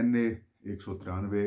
NA 193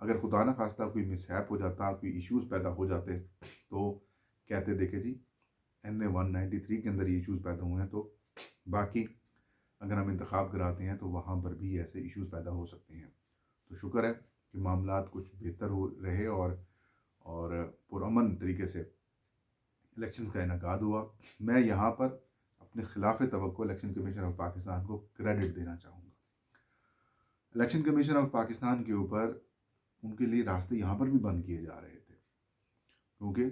اگر خدا نہ خواستہ کوئی مس ہیپ ہو جاتا، کوئی ایشوز پیدا ہو جاتے، تو کہتے دیکھیں جی NA-193 کے اندر یہ ایشوز پیدا ہوئے ہیں، تو باقی اگر ہم انتخاب کراتے ہیں تو وہاں پر بھی ایسے ایشوز پیدا ہو سکتے ہیں۔ تو شکر ہے کہ معاملات کچھ بہتر ہو رہے اور پرامن طریقے سے الیکشنز کا انعقاد ہوا۔ میں یہاں پر اپنے خلاف توقع الیکشن کمیشن آف پاکستان کو کریڈٹ دینا چاہوں گا۔ الیکشن کمیشن آف پاکستان کے اوپر ان کے لیے راستے یہاں پر بھی بند کیے جا رہے تھے، کیونکہ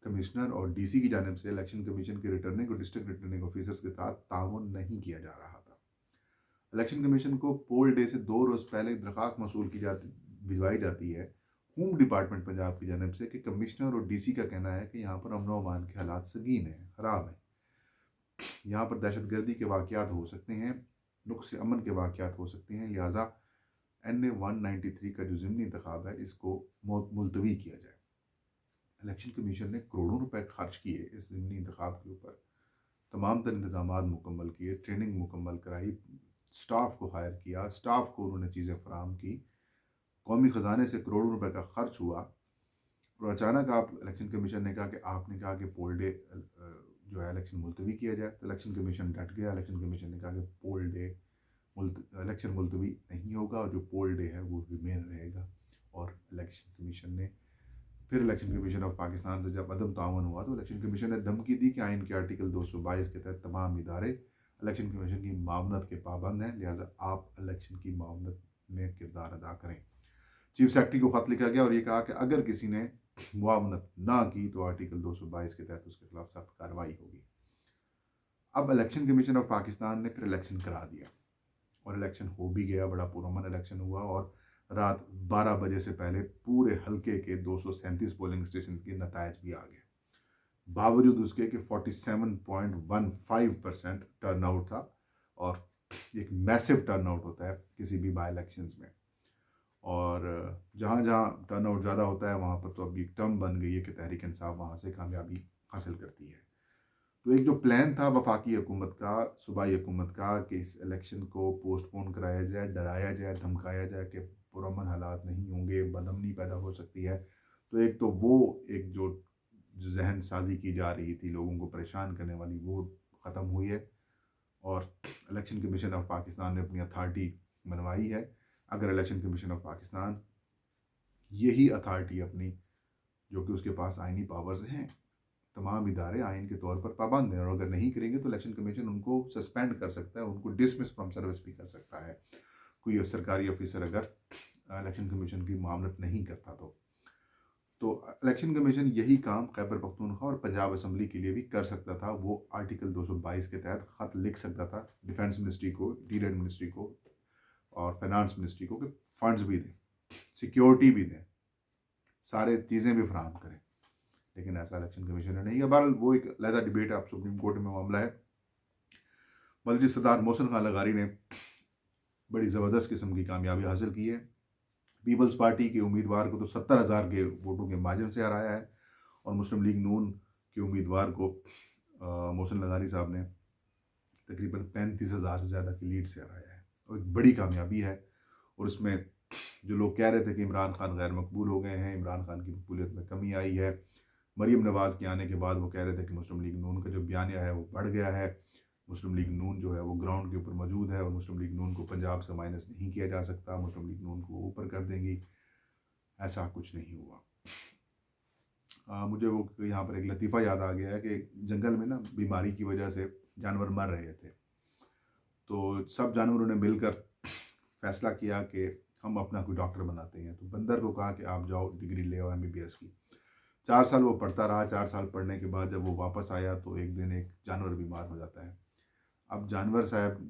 کمشنر اور DC کی جانب سے الیکشن کمیشن کے ریٹرننگ اور ڈسٹرکٹ ریٹرننگ آفیسرز کے ساتھ تعاون نہیں کیا جا رہا تھا۔ الیکشن کمیشن کو پول ڈے سے 2 روز پہلے درخواست موصول بھجوائی جاتی ہے ہوم ڈپارٹمنٹ پنجاب کی جانب سے کہ کمشنر اور DC کا کہنا ہے کہ یہاں پر امن و امان کے حالات سنگین ہیں، خراب ہیں، یہاں پر دہشت گردی کے واقعات ہو سکتے ہیں، نقص امن کے واقعات ہو سکتے ہیں، لہٰذا NA-193 کا جو ضمنی انتخاب ہے اس کو ملتوی کیا جائے۔ الیکشن کمیشن نے کروڑوں روپے خرچ کیے اس ضمنی انتخاب کے اوپر، تمام تر انتظامات مکمل کیے، ٹریننگ مکمل کرائی، سٹاف کو ہائر کیا، سٹاف کو انہوں نے چیزیں فراہم کی، قومی خزانے سے کروڑوں روپے کا خرچ ہوا، اور اچانک الیکشن کمیشن نے کہا کہ آپ نے کہا کہ پول ڈے جو ہے الیکشن ملتوی کیا جائے، تو الیکشن کمیشن ڈٹ گیا۔ الیکشن کمیشن نے کہا کہ پول ڈے الیکشن ملتوی نہیں ہوگا، اور جو پول ڈے ہے وہ ریمین رہے گا۔ اور الیکشن کمیشن آف پاکستان سے جب عدم تعاون ہوا تو الیکشن کمیشن نے دھمکی دی کہ آئین کے آرٹیکل 222 کے تحت تمام ادارے الیکشن کمیشن کی معاونت کے پابند ہیں، لہٰذا آپ الیکشن کی معاونت میں کردار ادا کریں۔ چیف سیکرٹری کو خط لکھا گیا اور یہ کہا کہ اگر کسی نے معاونت نہ کی تو آرٹیکل 222 کے تحت اس کے خلاف سخت کارروائی ہوگی۔ اب الیکشن کمیشن آف پاکستان نے پھر الیکشن کرا دیا، اور الیکشن ہو بھی گیا، بڑا پرامن الیکشن ہوا، اور رات 12 بجے سے پہلے پورے حلقے کے 237 پولنگ اسٹیشنز کے نتائج بھی آ گئے، باوجود اس کے کہ 47.15% ٹرن آؤٹ تھا، اور ایک میسو ٹرن آؤٹ ہوتا ہے کسی بھی بائی الیکشنز میں، اور جہاں جہاں ٹرن آؤٹ زیادہ ہوتا ہے وہاں پر تو اب ایک ٹرم بن گئی ہے کہ تحریک انصاف وہاں سے کامیابی حاصل کرتی ہے۔ تو ایک جو پلان تھا وفاقی حکومت کا، صوبائی حکومت کا، کہ اس الیکشن کو پوسٹ پون کرایا جائے، ڈرایا جائے، دھمکایا جائے کہ پرامن حالات نہیں ہوں گے، بدامنی پیدا ہو سکتی ہے، تو ایک تو وہ ایک جو ذہن سازی کی جا رہی تھی لوگوں کو پریشان کرنے والی، وہ ختم ہوئی ہے، اور الیکشن کمیشن آف پاکستان نے اپنی اتھارٹی منوائی ہے۔ اگر الیکشن کمیشن آف پاکستان یہی اتھارٹی اپنی جو کہ اس کے پاس آئینی پاورز ہیں، تمام ادارے آئین کے طور پر پابند ہیں، اور اگر نہیں کریں گے تو الیکشن کمیشن ان کو سسپینڈ کر سکتا ہے، ان کو ڈسمس فرام سروس بھی کر سکتا ہے، کوئی سرکاری آفیسر اگر الیکشن کمیشن کی معاملت نہیں کرتا تو الیکشن کمیشن یہی کام خیبر پختونخوا اور پنجاب اسمبلی کے لیے بھی کر سکتا تھا۔ وہ آرٹیکل 222 کے تحت خط لکھ سکتا تھا ڈیفینس منسٹری کو، ڈیلائٹ منسٹری کو اور فائنانس منسٹری کو کہ فنڈز بھی دیں، سیکیورٹی بھی دیں، سارے چیزیں بھی فراہم کریں، لیکن ایسا الیکشن کمیشن نے نہیں کیا۔ بہرحال وہ ایک علیحدہ ڈبیٹ اب سپریم کورٹ میں معاملہ ہے۔ بلکہ صدر محسن خان لغاری نے بڑی زبردست قسم کی کامیابی حاصل کی ہے، پیپلز پارٹی کے امیدوار کو تو 70,000 کے ووٹوں کے مارجن سے ہرایا ہے، اور مسلم لیگ نون کے امیدوار کو محسن لغاری صاحب نے تقریباً 35,000 سے زیادہ کی لیڈ سے ہرایا ہے، اور ایک بڑی کامیابی ہے۔ اور اس میں جو لوگ کہہ رہے تھے کہ عمران خان غیر مقبول ہو گئے ہیں، عمران خان کی مقبولیت میں کمی آئی ہے، مریم نواز کے آنے کے بعد وہ کہہ رہے تھے کہ مسلم لیگ نون کا جو بیانیہ ہے وہ بڑھ گیا ہے، مسلم لیگ نون جو ہے وہ گراؤنڈ کے اوپر موجود ہے، اور مسلم لیگ نون کو پنجاب سے مائنس نہیں کیا جا سکتا، مسلم لیگ نون کو اوپر کر دیں گی۔ ایسا کچھ نہیں ہوا۔ مجھے وہ یہاں پر ایک لطیفہ یاد آ گیا ہے کہ جنگل میں نا بیماری کی وجہ سے جانور مر رہے تھے، تو سب جانوروں نے مل کر فیصلہ کیا کہ ہم اپنا کوئی ڈاکٹر بناتے ہیں۔ تو بندر کو کہا کہ آپ جاؤ ڈگری لے آؤ MBBS کی۔ 4 سال وہ پڑھتا رہا، 4 سال پڑھنے کے بعد جب وہ واپس آیا تو ایک دن ایک جانور بیمار ہو جاتا ہے۔ اب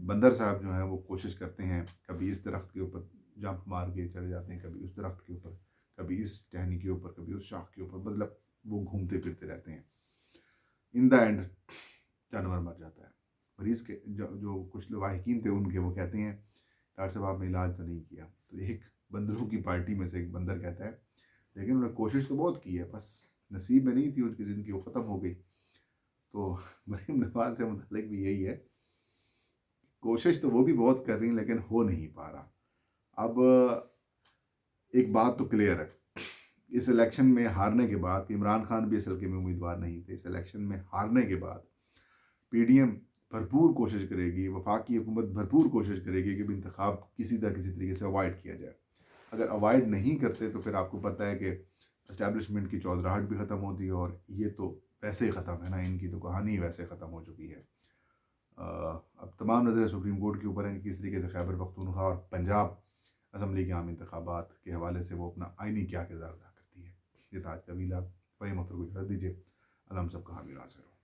بندر صاحب جو ہیں وہ کوشش کرتے ہیں، کبھی اس درخت کے اوپر جمپ مار کے چلے جاتے ہیں، کبھی اس درخت کے اوپر، کبھی اس ٹہنی کے اوپر، کبھی اس شاخ کے اوپر، مطلب وہ گھومتے پھرتے رہتے ہیں۔ ان دا اینڈ جانور مر جاتا ہے۔ مریض کے جو کچھ لواحقین تھے ان کے، وہ کہتے ہیں ڈاکٹر صاحب آپ نے علاج تو نہیں کیا۔ تو ایک بندروں کی پارٹی میں سے ایک بندر کہتا ہے لیکن انہوں نے کوشش تو بہت کی ہے، بس نصیب میں نہیں تھی ان کی زندگی، وہ ختم ہو گئی۔ تو مریم نواز سے متعلق بھی یہی ہے، کوشش تو وہ بھی بہت کر رہی ہیں لیکن ہو نہیں پا رہا۔ اب ایک بات تو کلیئر ہے، اس الیکشن میں ہارنے کے بعد کہ عمران خان بھی اس حلقے میں امیدوار نہیں تھے، اس الیکشن میں ہارنے کے بعد پی ڈی ایم بھرپور کوشش کرے گی، وفاقی حکومت بھرپور کوشش کرے گی کہ انتخاب کسی طریقے سے اوائڈ کیا جائے. اگر اوائڈ نہیں کرتے تو پھر آپ کو پتہ ہے کہ اسٹیبلشمنٹ کی چودراہٹ بھی ختم ہوتی ہے، اور یہ تو ویسے ہی ختم ہے نا، ان کی تو کہانی ویسے ختم ہو چکی ہے. اب تمام نظریں سپریم کورٹ کے اوپر ہیں کہ کس طریقے سے خیبر پختونخوا اور پنجاب اسمبلی کے عام انتخابات کے حوالے سے وہ اپنا آئینی کیا کردار ادا کرتی ہے. یہ تھا آج کا ویلاگ. بھائی مختر کو اجازت دیجیے. اللہ ہم سب کا حامی ناصر ہو.